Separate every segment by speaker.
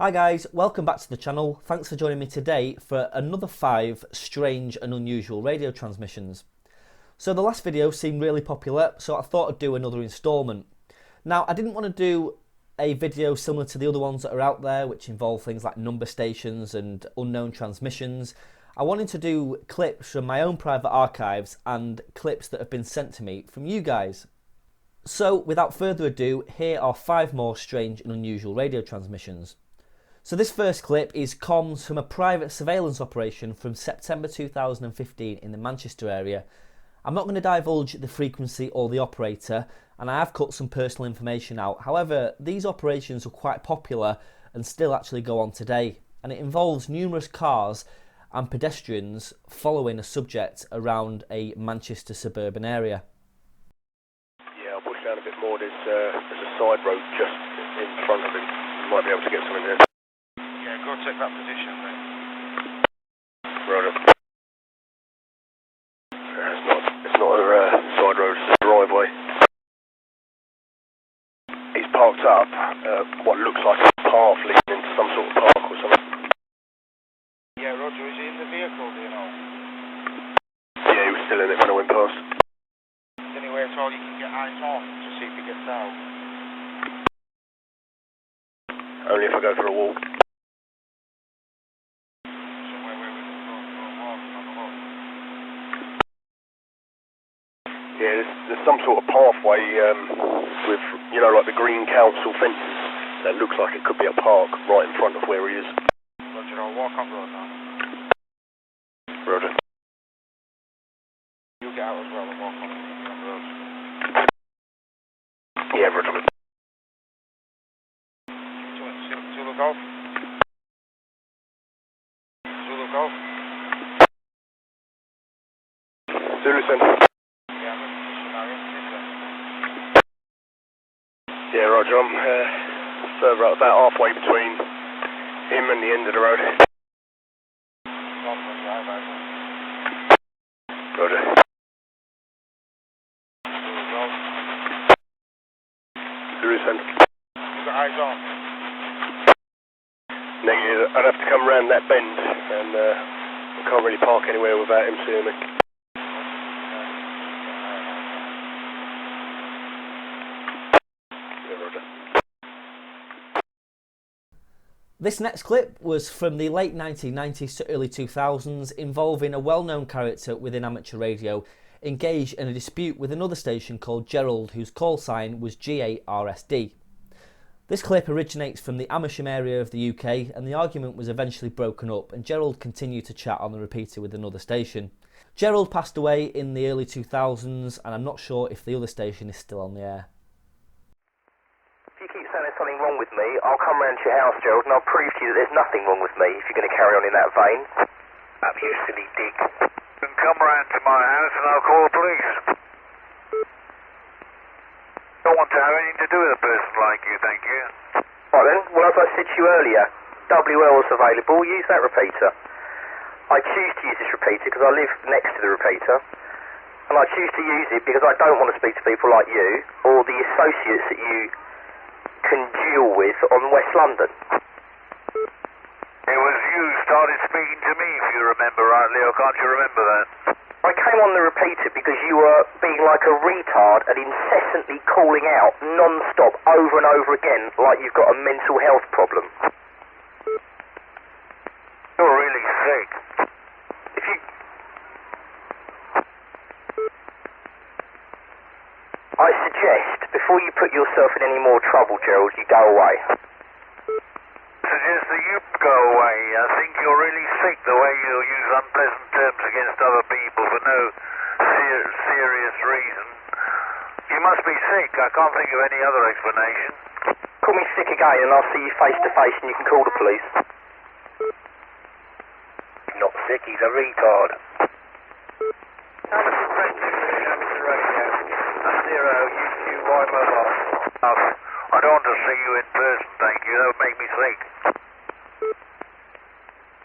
Speaker 1: Hi guys, welcome back to the channel. Thanks for joining me today for another 5 strange and unusual radio transmissions. So the last video seemed really popular, so I thought I'd do another instalment. Now I didn't want to do a video similar to the other ones that are out there, which involve things like number stations and unknown transmissions. I wanted to do clips from my own private archives and clips that have been sent to me from you guys. So without further ado, here are 5 more strange and unusual radio transmissions. So this first clip is comms from a private surveillance operation from September 2015 in the Manchester area. I'm not going to divulge the frequency or the operator, and I have cut some personal information out. However, these operations are quite popular and still actually go on today, and it involves numerous cars and pedestrians following a subject around a Manchester suburban area.
Speaker 2: Yeah, I'll push down a bit more. There's a side road just in front of him. You might be able to get something there.
Speaker 3: Yeah, go take that position then.
Speaker 2: Roger. It's not a side road, it's a driveway. He's parked up what looks like a path leading into some sort of park or something.
Speaker 3: Yeah, Roger, is he in the vehicle, do you know?
Speaker 2: Yeah, he was still in it when I went past.
Speaker 3: Is there anywhere at all you can get eyes on to see if he gets out?
Speaker 2: Only if I go for a walk.
Speaker 3: Somewhere where we can go walk on the road.
Speaker 2: Yeah, there's some sort of pathway with, you know, like the green council fences. That looks like it could be a park right in front of where he is.
Speaker 3: Roger, I'll walk on road now.
Speaker 2: Roger.
Speaker 3: You get out as well and walk on road.
Speaker 2: Yeah, Roger.
Speaker 3: Zulu Golf? Zulu Golf?
Speaker 2: Zulu Centre.
Speaker 3: Yeah, I'm in position now, yeah.
Speaker 2: Yeah, Roger, I'm further up, about halfway between him and the end of the road. Roger.
Speaker 3: Zulu Golf.
Speaker 2: Zulu Centre.
Speaker 3: You got eyes on?
Speaker 2: Negative. I'd have to come round that bend, and I can't really park anywhere without him seeing me. Yeah, Roger.
Speaker 1: This next clip was from the late 1990s to early 2000s, involving a well-known character within amateur radio engaged in a dispute with another station called Gerald, whose call sign was GARSD. This clip originates from the Amersham area of the UK, and the argument was eventually broken up and Gerald continued to chat on the repeater with another station. Gerald passed away in the early 2000s, and I'm not sure if the other station is still on the air.
Speaker 4: If you keep saying there's something wrong with me, I'll come round to your house, Gerald, and I'll prove to you that there's nothing wrong with me if you're going to carry on in that vein. Up you silly dick.
Speaker 3: You can come round to my house and I'll call the police. Don't want to have anything to do with a person like you, thank you.
Speaker 4: Right then, well as I said to you earlier, WL's available, use that repeater. I choose to use this repeater because I live next to the repeater, and I choose to use it because I don't want to speak to people like you, or the associates that you congeal with on West London.
Speaker 3: It was you started speaking to me, if you remember rightly, or can't you remember that?
Speaker 4: I came on the repeater because you were being like a retard and incessantly calling out non-stop over and over again like you've got a mental health problem.
Speaker 3: You're really sick.
Speaker 4: If you... I suggest, before you put yourself in any more trouble, Gerald, you go away.
Speaker 3: Suggest that you go away. I think you're really sick the way you use unpleasant terms against other people for no serious reason. You must be sick. I can't think of any other explanation.
Speaker 4: Call me sick again and I'll see you face to face and you can call the police.
Speaker 2: He's not sick, he's a retard.
Speaker 3: Amateur radio. That's 0UQY mobile. I don't want to see you in person, thank you. That would make me sick.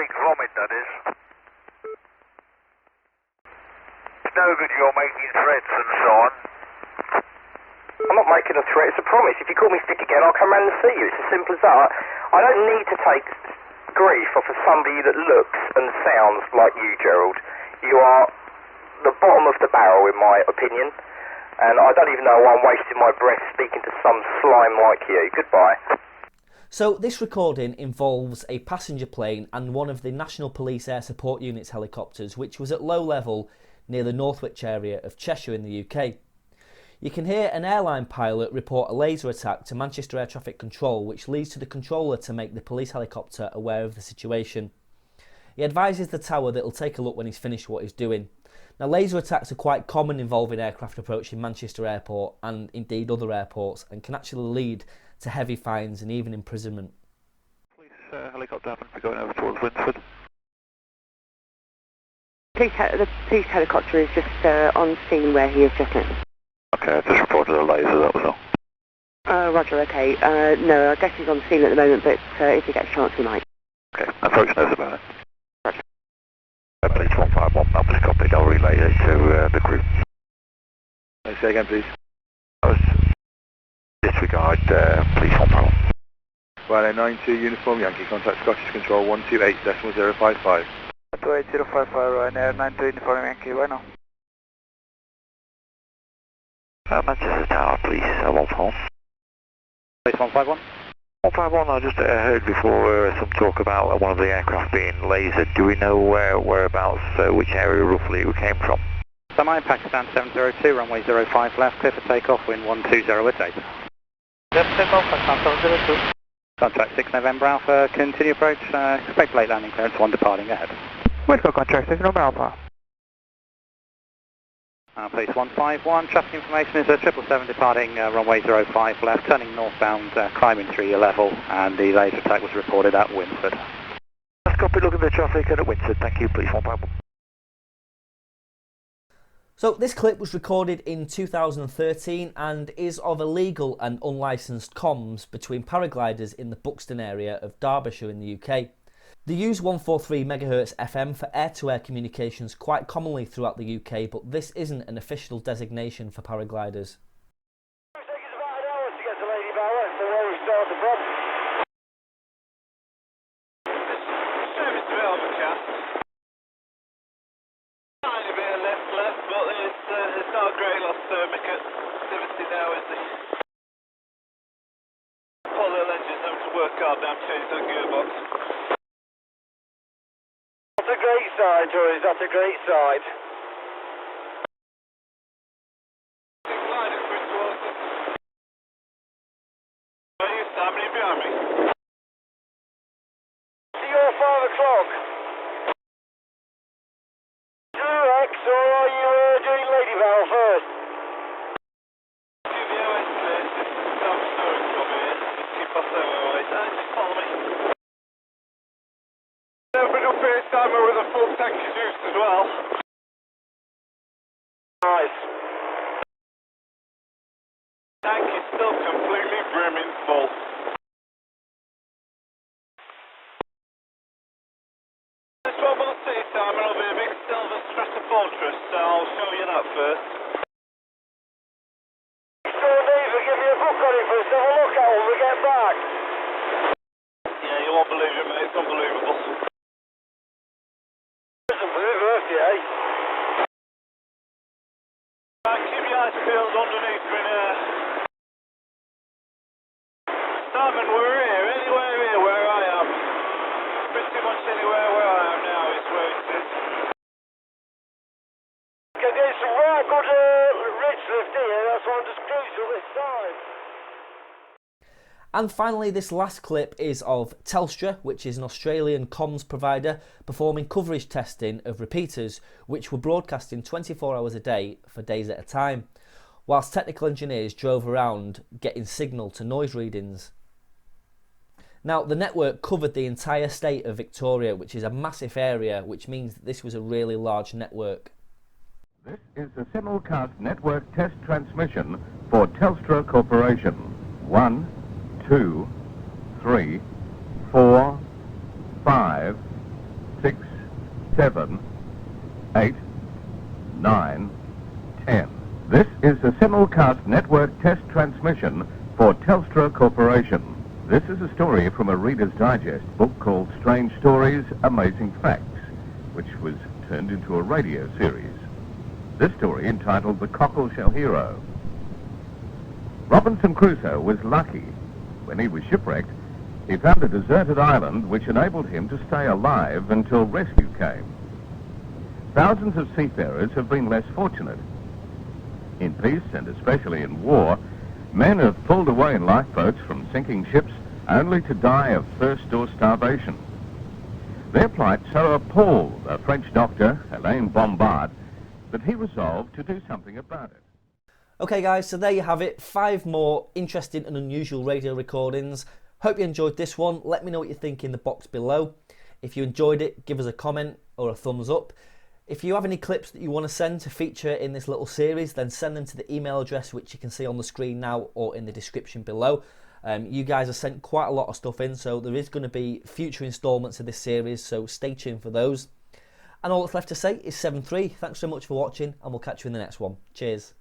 Speaker 3: Sick vomit, that is. It's no good you're making threats and so on.
Speaker 4: I'm not making a threat, it's a promise. If you call me sick again, I'll come round and see you. It's as simple as that. I don't need to take grief off of somebody that looks and sounds like you, Gerald. You are the bottom of the barrel, in my opinion, and I don't even know why I'm wasting my breath speaking to some slime like you. Goodbye.
Speaker 1: So this recording involves a passenger plane and one of the National Police Air Support Unit's helicopters, which was at low level near the Northwich area of Cheshire in the UK. You can hear an airline pilot report a laser attack to Manchester Air Traffic Control, which leads to the controller to make the police helicopter aware of the situation. He advises the tower that he'll take a look when he's finished what he's doing. Now, laser attacks are quite common involving aircraft approaching Manchester Airport and indeed other airports, and can actually lead to heavy fines and even imprisonment.
Speaker 5: Police helicopter happens to be going over towards Winsford.
Speaker 6: The police helicopter is just on scene where he has just landed.
Speaker 5: Okay, I just reported a laser, that was all.
Speaker 6: Roger, okay. No, I guess he's on scene at the moment, but if he gets a chance, he might.
Speaker 5: Okay, approach knows about it.
Speaker 6: Roger.
Speaker 5: Police 151, that was copied. I'll relay it to the crew. Say again, please. Disregard police 151.
Speaker 7: Right, 92 uniform Yankee, contact Scottish Control 128.055.
Speaker 8: 28055, Ryanair 92 uniform Yankee, right now.
Speaker 5: Manchester Tower, please, 151.
Speaker 8: Police 151.
Speaker 5: 151, I just heard before some talk about one of the aircraft being lasered. Do we know whereabouts, which area roughly it came from?
Speaker 8: Samai, Pakistan 702, runway 05 left, clear for takeoff, wind 120 at 8. Left takeoff, Pakistan 702. Contract 6 November Alpha, continue approach, expect late landing clearance, 1 departing ahead. Wait for contract 6 November Alpha. Police 151, traffic information is a 777 departing runway 05 left, turning northbound, climbing through your level, and the laser attack was reported at Winsford.
Speaker 5: Let's copy, look at the traffic at Winsford, thank you, police 151.
Speaker 1: So this clip was recorded in 2013 and is of illegal and unlicensed comms between paragliders in the Buxton area of Derbyshire in the UK. They use 143 MHz FM for air-to-air communications quite commonly throughout the UK, but this isn't an official designation for paragliders.
Speaker 3: It takes about an hour to get to Lady Bower, so where we started from. Service development cat. Tiny bit of left, but it's not a great loss thermic activity now, is it? Pull little engines have to work hard down change the gearbox. That's a great side, Tories, that's a great side. Are you standing behind me? See your 5 o'clock. 2X, or are you doing Lady Val first? Keep the OS clear, self-storage from here. Just keep us OS, just follow me. Open up here, timer with a full tank of juice as well. Nice. Tank is still completely brimming full. This one will see timer will be a big silver strata fortress, so I'll show you that first. So David, give me a book on it first, have a look at it when we get back. Yeah, you won't believe it, mate, it's unbelievable. Right, keep your eyes peeled underneath me now. Simon, we're here, anywhere here where I am. Pretty much anywhere where I am now is where it is. Okay, there's some right good ridge lift here, that's why I'm just cruising this side.
Speaker 1: And finally, this last clip is of Telstra, which is an Australian comms provider, performing coverage testing of repeaters, which were broadcasting 24 hours a day for days at a time, whilst technical engineers drove around getting signal to noise readings. Now, the network covered the entire state of Victoria, which is a massive area, which means that this was a really large network.
Speaker 9: This is the simulcast network test transmission for Telstra Corporation. 1, 2, 3, 4, 5, 6, 7, 8, 9, 10. This is the simulcast network test transmission for Telstra Corporation. This is a story from a Reader's Digest book called Strange Stories, Amazing Facts, which was turned into a radio series. This story entitled The Cockleshell Hero. Robinson Crusoe was lucky. When he was shipwrecked, he found a deserted island which enabled him to stay alive until rescue came. Thousands of seafarers have been less fortunate. In peace, and especially in war, men have pulled away in lifeboats from sinking ships only to die of thirst or starvation. Their plight so appalled a French doctor, Alain Bombard, that he resolved to do something about it.
Speaker 1: Okay guys, so there you have it, 5 more interesting and unusual radio recordings. Hope you enjoyed this one. Let me know what you think in the box below. If you enjoyed it, give us a comment or a thumbs up. If you have any clips that you want to send to feature in this little series, then send them to the email address which you can see on the screen now or in the description below. You guys have sent quite a lot of stuff in, so there is going to be future instalments of this series, so stay tuned for those. And all that's left to say is 7-3. Thanks so much for watching, and we'll catch you in the next one. Cheers.